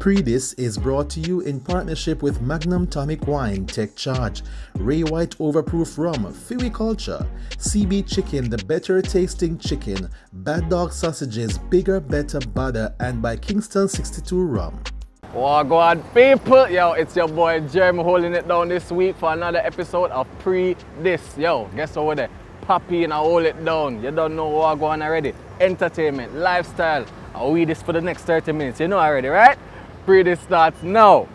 Pree Dis is brought to you in partnership with Magnum Tonic Wine, Take Charge, Ray White Overproof Rum, Fiwi Culture, CB Chicken, the better tasting chicken, Bad Dog Sausages, Bigger, Better, Badder, and by Kingston 62 Rum. Wagwan people, yo, it's your boy Jeremy holding it down this week for another episode of Pree Dis. Yo, guess over there? Papine, I hold it down. You don't know Wagwan already. Entertainment, lifestyle. I'll read this for the next 30 minutes. You know already, right? Pree Dis starts now.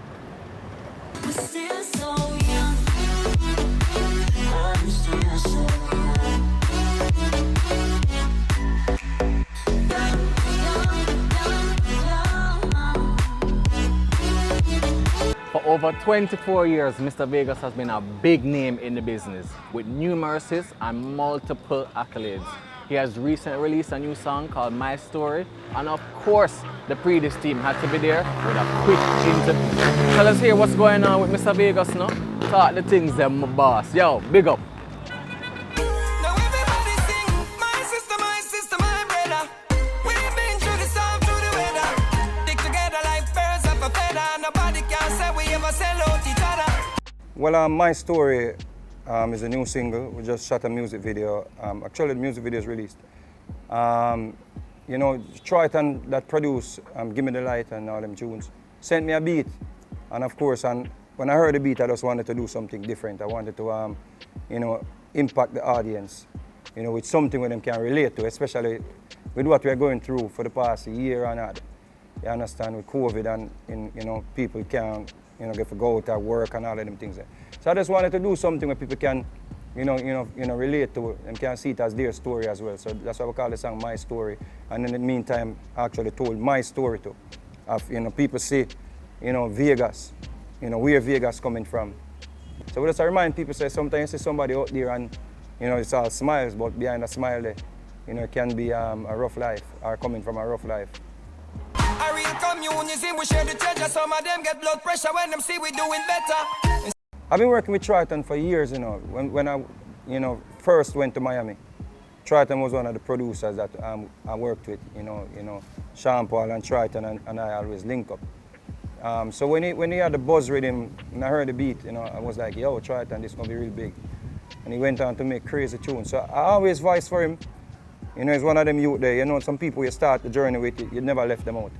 For over 24 years, Mr. Vegas has been a big name in the business with numerous hits and multiple accolades. He has recently released a new song called My Story, and of course, the Pree Dis team had to be there with a quick interview. So let's hear what's going on with Mr. Vegas now. Talk the things them, my boss. Yo, big up. Well, My Story is a new single. We just shot a music video. Actually, the music video is released. You know, Triton that produced Give Me the Light and all them tunes sent me a beat. And of course, when I heard the beat, I just wanted to do something different. I wanted to, you know, impact the audience, you know, with something where them can relate to, especially with what we are going through for the past year and that. You understand, with COVID and you know, people can't, you know, get to go to work and all of them things. So I just wanted to do something where people can, you know, relate to it and can see it as their story as well. So that's why we call the song My Story. And in the meantime, I actually told my story too. Of, you know, people see, you know, Vegas, you know, where Vegas coming from. So we just remind people, say sometimes you see somebody out there and, you know, it's all smiles, but behind a smile there, you know, it can be a rough life or coming from a rough life. A real communism, we share the treasure. Some of them get blood pressure when them see we doing better. I've been working with Triton for years, you know. When I, you know, first went to Miami, Triton was one of the producers that I worked with, you know, Sean Paul and Triton and I always link up. So when he had the buzz rhythm and I heard the beat, you know, I was like, yo, Triton, this is gonna be real big. And he went on to make crazy tunes. So I always voice for him. You know, he's one of them youth there. You know, some people you start the journey with, you never left them out.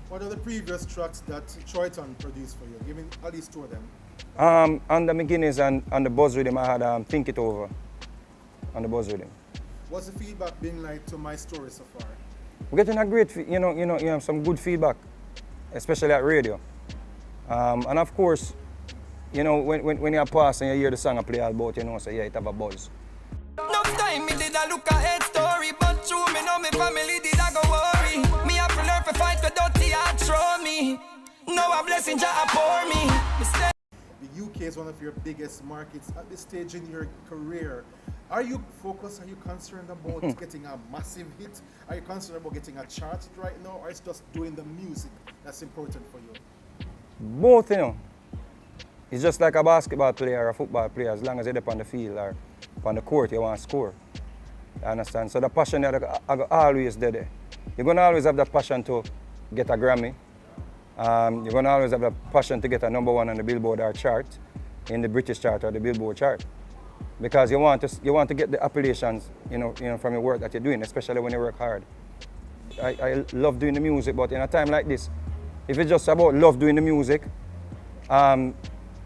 What are the previous tracks that Triton produced for you? Give me at least two of them. On the McGuinness and the buzz rhythm, I had Think It Over on the buzz rhythm. What's the feedback been like to My Story so far? We're getting a great, you know, some good feedback, especially at radio. And of course, you know, when you're passing, you hear the song I play all about, you know, so yeah, it have a buzz. No time me did I look ahead story, but true me know me family did I go worry. Me have to learn to fight with dirty heart throw me. No a blessing Jah pour me. The UK is one of your biggest markets at this stage in your career. Are you focused? Are you concerned about getting a massive hit? Are you concerned about getting a chart right now, or it's just doing the music that's important for you? Both, you know. It's just like a basketball player or a football player. As long as you're up on the field or on the court, you want to score. You understand? So the passion that I always there. You're going to always have that passion to get a Grammy. You're going to always have the passion to get a number one on the Billboard or chart, in the British chart or the Billboard chart. Because you want to get the appellations, you know, from your work that you're doing, especially when you work hard. I love doing the music, but in a time like this, if it's just about love doing the music,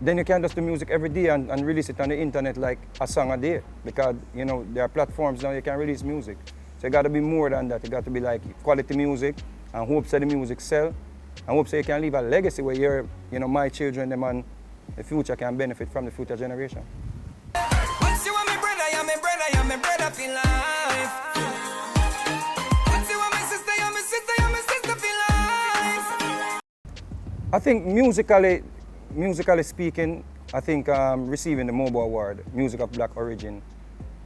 then you can't just do music every day and release it on the internet like a song a day, because you know there are platforms now you can release music. So you got to be more than that. You got to be like quality music and hope that the music sell, and hope that you can leave a legacy where you know, my children, them and the future can benefit from the future generation. Once you want me brother, you're my brother feel life. Once you want my sister, you're my sister feel life. I think musically speaking, I think receiving the MOBO Award, Music of Black Origin,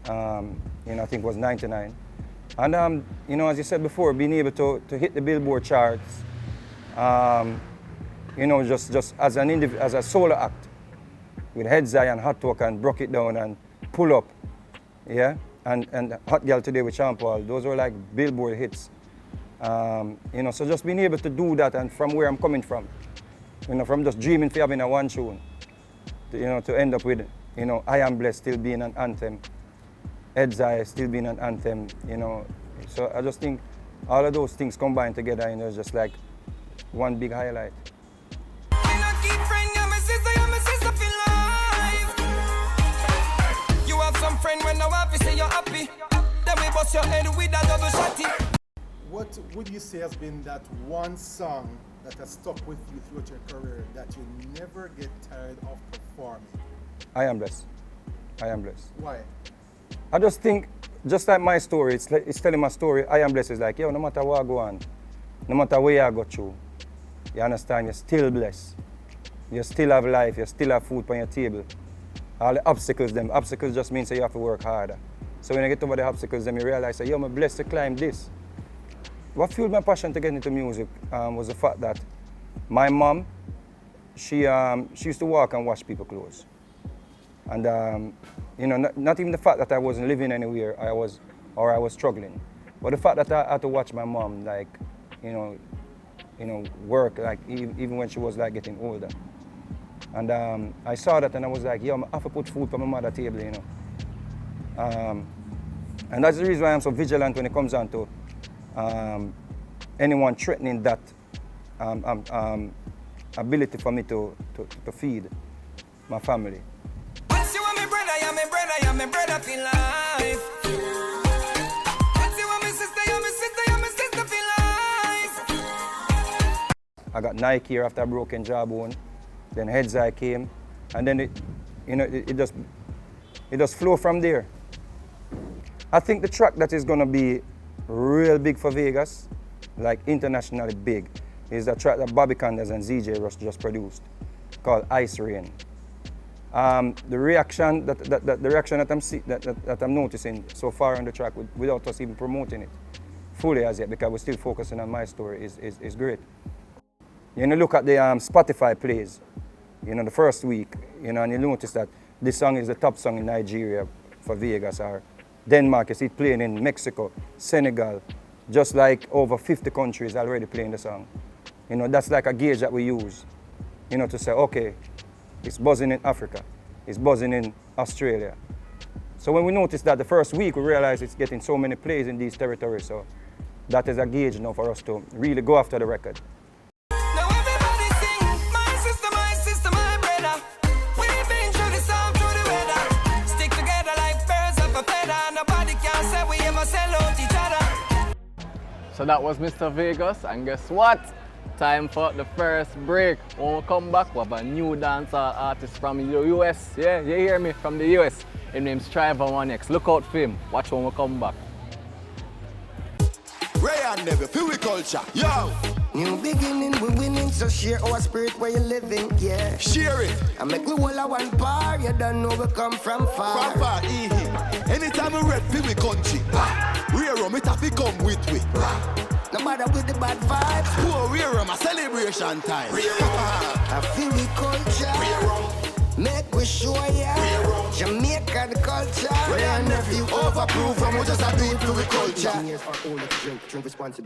you know, I think was 99. And you know, as you said before, being able to hit the Billboard charts, you know, just as a solo act, with Heads High and Hot Talk and Broke It Down and Pull Up, yeah, and Hot Girl Today with Sean Paul, those were like Billboard hits. You know, so just being able to do that, and from where I'm coming from, you know, from just dreaming for having a one tune, to, you know, to end up with, you know, I Am Blessed still being an anthem, Head's Eye still being an anthem, you know. So I just think all of those things combined together, you know, is just like one big highlight. You have some friend when I happy say you're happy, then we bust your head with a double shotty. What would you say has been that one song that has stuck with you throughout your career that you never get tired of performing? I Am Blessed. I Am Blessed. Why? I just think, just like my story, it's telling my story. I Am Blessed is like, yo, no matter what I go on, no matter where I go through, you understand, you're still blessed. You still have life, you still have food on your table. All the obstacles just means that you have to work harder. So when I get over the obstacles, then you realize that, yo, I'm blessed to climb this. What fueled my passion to get into music was the fact that my mom, she used to walk and wash people's clothes. And you know, not even the fact that I wasn't living anywhere, I was struggling, but the fact that I had to watch my mom, like, you know, work, like even when she was like getting older. And I saw that and I was like, yo, I have to put food on my mother's table, you know. And that's the reason why I'm so vigilant when it comes down to anyone threatening that ability for me to feed my family. Once you want me brother, you're my brother, you're my brother for life. Once you want me sister, you're my sister, you're my sister for life. I got Nike here after a broken jawbone, then Head's Eye came, and then it just flow from there. I think the track that is gonna be real big for Vegas, like internationally big, is the track that Bobby Candace and ZJ Rush just produced, called Ice Rain. The reaction that I'm noticing so far on the track, without us even promoting it fully as yet, because we're still focusing on my story, is great. You know, look at the Spotify plays, you know, the first week, you know, and you notice that this song is the top song in Nigeria for Vegas, or Denmark is it playing in Mexico, Senegal, just like over 50 countries already playing the song. You know, that's like a gauge that we use, you know, to say, okay, it's buzzing in Africa, it's buzzing in Australia. So when we notice that the first week, we realize it's getting so many plays in these territories, so that is a gauge now for us to really go after the record. Now everybody sing, my sister, my brother. We've been through the storm, through the weather. Stick together like birds of a feather. Nobody can say we ever sell out each other. So that was Mr. Vegas, and guess what? Time for the first break. When we come back, we have a new dancehall artist from the US. Yeah, you hear me? From the US. His name's Triver 1X. Look out for him. Watch when we come back. Ray and Never, feel we culture, yo! New beginning, we winning, so share our spirit where you're living, yeah. Share it! I make we all a one bar, you don't know we come from far. From far, anytime we rep, feel we country. Rear rum, it have to come with we. No matter with the bad vibes. Poor rear rum, a celebration time. I feel we culture. Make we show ya. Jamaican culture. Ray and Nephew, overproof, and we just a do it to the culture. Drink responsibly.